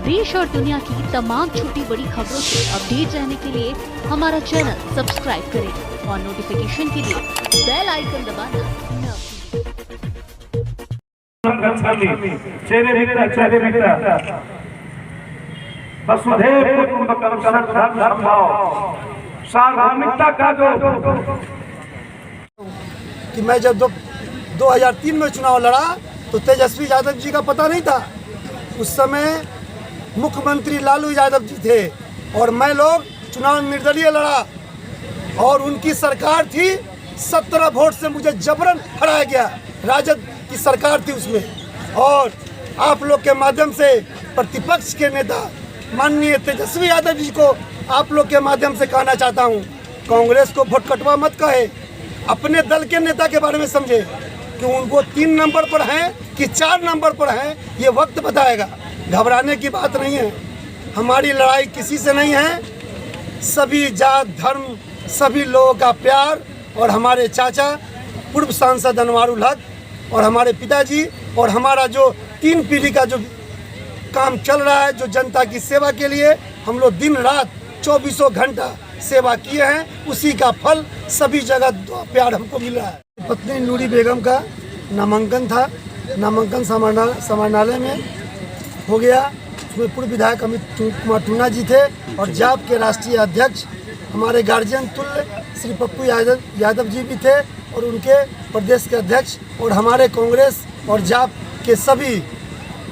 देश और दुनिया की तमाम छोटी बड़ी खबरों से अपडेट रहने के लिए हमारा चैनल सब्सक्राइब करें और नोटिफिकेशन के लिए बेल आइकन दबाना न भूलें। वसुधैव कुटुंबकम सार्वभौमिकता का जो कि मैं जब 2003 में चुनाव लड़ा तो तेजस्वी यादव जी का पता नहीं था। उस समय मुख्यमंत्री लालू यादव जी थे और मैं लोग चुनाव निर्दलीय लड़ा और उनकी सरकार थी। 17 वोट से मुझे जबरन हराया गया। राजद की सरकार थी उसमें। और आप लोग के माध्यम से प्रतिपक्ष के नेता माननीय तेजस्वी यादव जी को आप लोग के माध्यम से कहना चाहता हूं, कांग्रेस को वोट कटवा मत कहे, अपने दल के नेता के बारे में समझे कि उनको 3 नंबर पर हैं कि 4 नंबर पर हैं, ये वक्त बताएगा। घबराने की बात नहीं है। हमारी लड़ाई किसी से नहीं है। सभी जात धर्म सभी लोगों का प्यार और हमारे चाचा पूर्व सांसद अनवारुल हक और हमारे पिताजी और हमारा जो 3 पीढ़ी का जो काम चल रहा है, जो जनता की सेवा के लिए हम लोग दिन रात 24 घंटा सेवा किए हैं, उसी का फल सभी जगह प्यार हमको मिल रहा है। पत्नी नूरी बेगम का नामांकन था। नामांकन समाहरणालय में हो गया। उसमें पूर्व विधायक अमित कुमार टूना जी थे और जाप के राष्ट्रीय अध्यक्ष हमारे गार्जियन तुल्य श्री पप्पू यादव जी भी थे और उनके प्रदेश के अध्यक्ष और हमारे कांग्रेस और जाप के सभी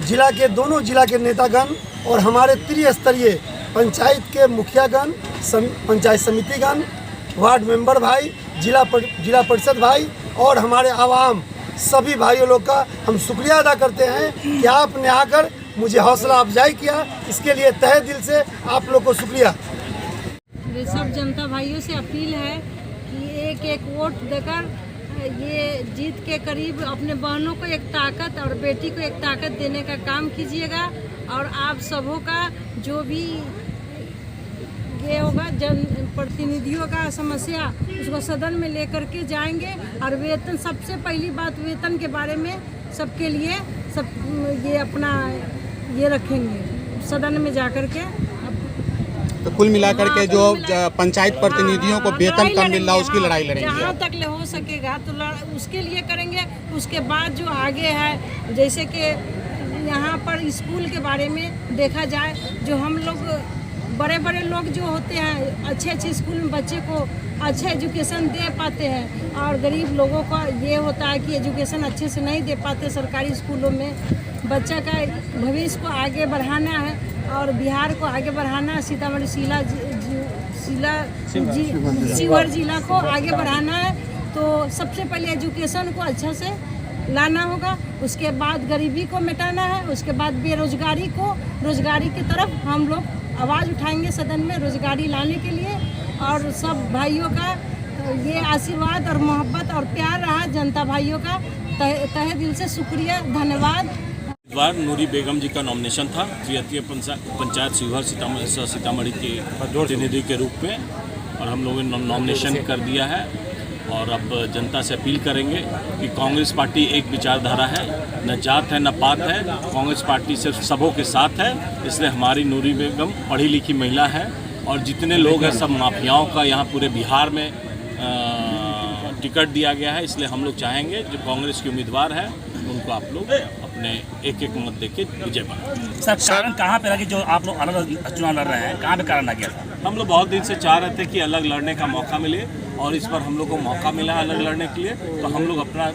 जिला के दोनों जिला के नेतागण और हमारे त्रिस्तरीय पंचायत के मुखियागण, पंचायत समितिगण, वार्ड मेंबर भाई, जिला परिषद भाई और हमारे आवाम सभी भाइयों लोग का हम शुक्रिया अदा करते हैं कि आपने आकर मुझे हौसला अफजाई किया। इसके लिए तहे दिल से आप लोग को शुक्रिया। सब जनता भाइयों से अपील है कि एक एक वोट देकर ये जीत के करीब अपने बहनों को एक ताकत और बेटी को एक ताकत देने का काम कीजिएगा। और आप सबों का जो भी ये होगा जन प्रतिनिधियों का समस्या उसको सदन में लेकर के जाएंगे। और वेतन, सबसे पहली बात वेतन के बारे में सबके लिए सब ये अपना ये रखेंगे सदन में जाकर के। तो कुल मिलाकर के जो पंचायत प्रतिनिधियों को वेतन कम मिल रहा है उसकी लड़ाई लड़ेंगे। जहाँ तक ले हो सकेगा तो उसके लिए करेंगे। उसके बाद जो आगे है, जैसे कि यहाँ पर स्कूल के बारे में देखा जाए, जो हम लोग बड़े बड़े लोग जो होते हैं अच्छे स्कूल में बच्चे को अच्छा एजुकेशन दे पाते हैं और गरीब लोगों का ये होता है कि एजुकेशन अच्छे से नहीं दे पाते। सरकारी स्कूलों में बच्चा का भविष्य को आगे बढ़ाना है और बिहार को आगे बढ़ाना है। सीतामढ़ी शिवहर जिला को आगे बढ़ाना है तो सबसे पहले एजुकेशन को अच्छा से लाना होगा। उसके बाद गरीबी को मिटाना है। उसके बाद बेरोजगारी की तरफ हम लोग आवाज़ उठाएंगे सदन में रोजगारी लाने के लिए। और सब भाइयों का ये आशीर्वाद और मोहब्बत और प्यार रहा जनता भाइयों का, तहे दिल से शुक्रिया, धन्यवाद। इस बार नूरी बेगम जी का नॉमिनेशन था त्रिस्तरीय पंचायत शिवहर सीतामढ़ी के प्रतिनिधि के रूप में और हम लोगों ने नॉमिनेशन कर दिया है। और अब जनता से अपील करेंगे कि कांग्रेस पार्टी एक विचारधारा है, न जात है न पात है। कांग्रेस पार्टी सिर्फ सबों के साथ है। इसलिए हमारी नूरी बेगम पढ़ी लिखी महिला है और जितने लोग हैं सब माफियाओं का यहाँ पूरे बिहार में टिकट दिया गया है। इसलिए हम लोग चाहेंगे जो कांग्रेस के उम्मीदवार है उनको आप लोग अपने एक मत देके विजय बनाएं। सर कारण कहाँ पे लगी जो आप लोग अलग चुनाव लड़ रहे हैं, कहाँ पे कारण आ गया? हम लोग बहुत दिन से चाह रहे थे कि अलग लड़ने का मौका मिले और इस पर हम लोग को मौका मिला अलग लड़ने के लिए। तो हम लोग अपना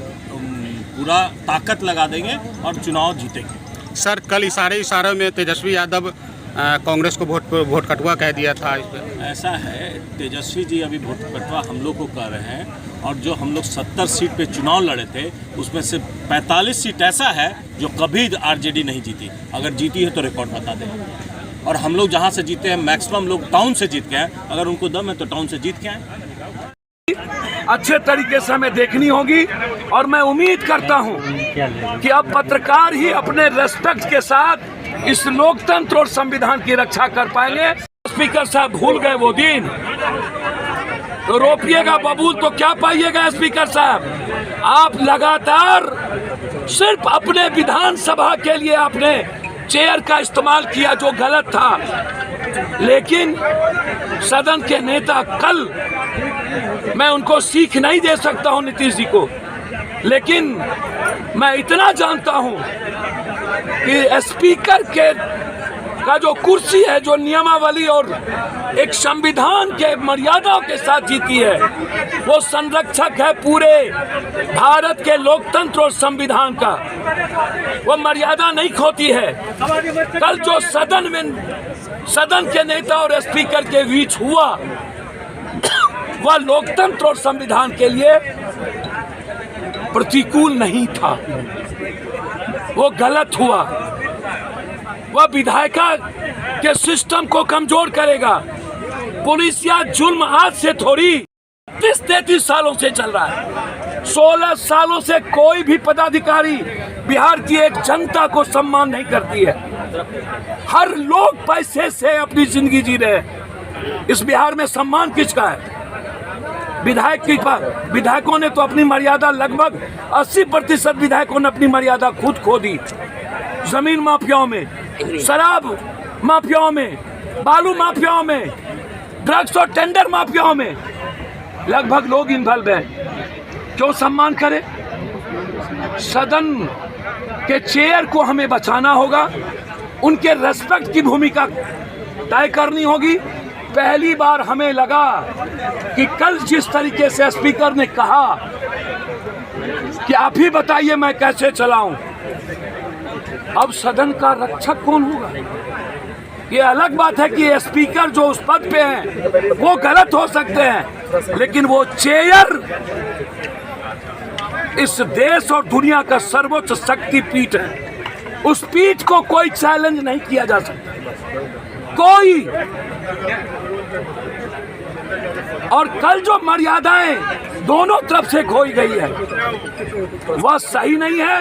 पूरा ताकत लगा देंगे और चुनाव जीतेंगे। सर कल इशारे में तेजस्वी यादव कांग्रेस को वोट कटवा कह दिया था। इस पर ऐसा है, तेजस्वी जी अभी वोट कटवा हम लोग को कर रहे हैं और जो हम लोग 70 सीट पे चुनाव लड़े थे उसमें से 45 सीट ऐसा है जो कभी आरजेडी नहीं जीती। अगर जीती है तो रिकॉर्ड बता दें। और हम लोग जहाँ से जीते हैं मैक्सिमम लोग टाउन से जीत के आए। अगर उनको दम है तो टाउन से जीत के आए। अच्छे तरीके से हमें देखनी होगी और मैं उम्मीद करता हूं कि अब पत्रकार ही अपने रेस्पेक्ट के साथ इस लोकतंत्र और संविधान की रक्षा कर पाएंगे। स्पीकर साहब भूल गए वो दिन, तो रोपिएगा बबूल तो क्या पाइएगा। स्पीकर साहब आप लगातार सिर्फ अपने विधानसभा के लिए आपने चेयर का इस्तेमाल किया जो गलत था, लेकिन सदन के नेता कल, मैं उनको सीख नहीं दे सकता हूं नीतीश जी को, लेकिन मैं इतना जानता हूं कि स्पीकर के का जो कुर्सी है, जो नियमावली और एक संविधान के मर्यादाओं के साथ जीती है, वो संरक्षक है पूरे भारत के लोकतंत्र और संविधान का। वो मर्यादा नहीं खोती है। कल जो सदन के नेता और स्पीकर के बीच हुआ, वह लोकतंत्र और संविधान के लिए प्रतिकूल नहीं था, वो गलत हुआ। वह विधायिका के सिस्टम को कमजोर करेगा। पुलिस या जुल्म आज से थोड़ी 33 सालों से चल रहा है। 16 सालों से कोई भी पदाधिकारी बिहार की एक जनता को सम्मान नहीं करती है। हर लोग पैसे से अपनी जिंदगी जी रहे हैं। इस बिहार में सम्मान किसका है? विधायकों ने तो अपनी मर्यादा, लगभग 80% विधायकों ने अपनी मर्यादा खुद खो दी। जमीन माफियाओं में, शराब माफियाओं में, बालू माफियाओं में, ड्रग्स और टेंडर माफियाओं में लगभग लोग इन्वॉल्व हैं। क्यों सम्मान करें? सदन के चेयर को हमें बचाना होगा, उनके रेस्पेक्ट की भूमिका तय करनी होगी। पहली बार हमें लगा कि कल जिस तरीके से स्पीकर ने कहा कि आप ही बताइए मैं कैसे चलाऊं, अब सदन का रक्षक कौन होगा? ये अलग बात है कि स्पीकर जो उस पद पे हैं वो गलत हो सकते हैं, लेकिन वो चेयर इस देश और दुनिया का सर्वोच्च शक्ति पीठ है। उस पीठ को कोई चैलेंज नहीं किया जा सकता, कोई। और कल जो मर्यादाएं दोनों तरफ से खोई गई है, वह सही नहीं है,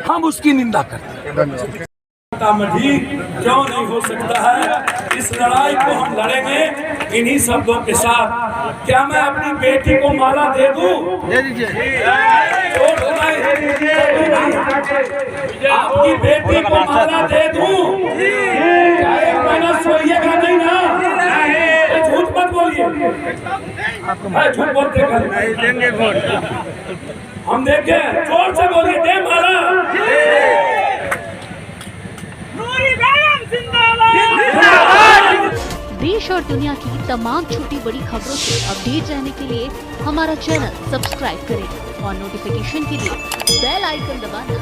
हम उसकी निंदा करते हैं। क्यों नहीं हो सकता है? इस लड़ाई को हम लड़ेंगे इन्हीं शब्दों के साथ। क्या मैं अपनी बेटी को माला दे दूं? दे दीजिए। आपकी बेटी को माला दे दूं? एक महीना सोइएगा नहीं ना? झूठ मत बोलिए, झूठ बोलते देंगे हम देखे। जोर से बोलिए, दे माला। देश और दुनिया की तमाम छोटी बड़ी खबरों से अपडेट रहने के लिए हमारा चैनल सब्सक्राइब करें और नोटिफिकेशन के लिए बेल आइकन दबाना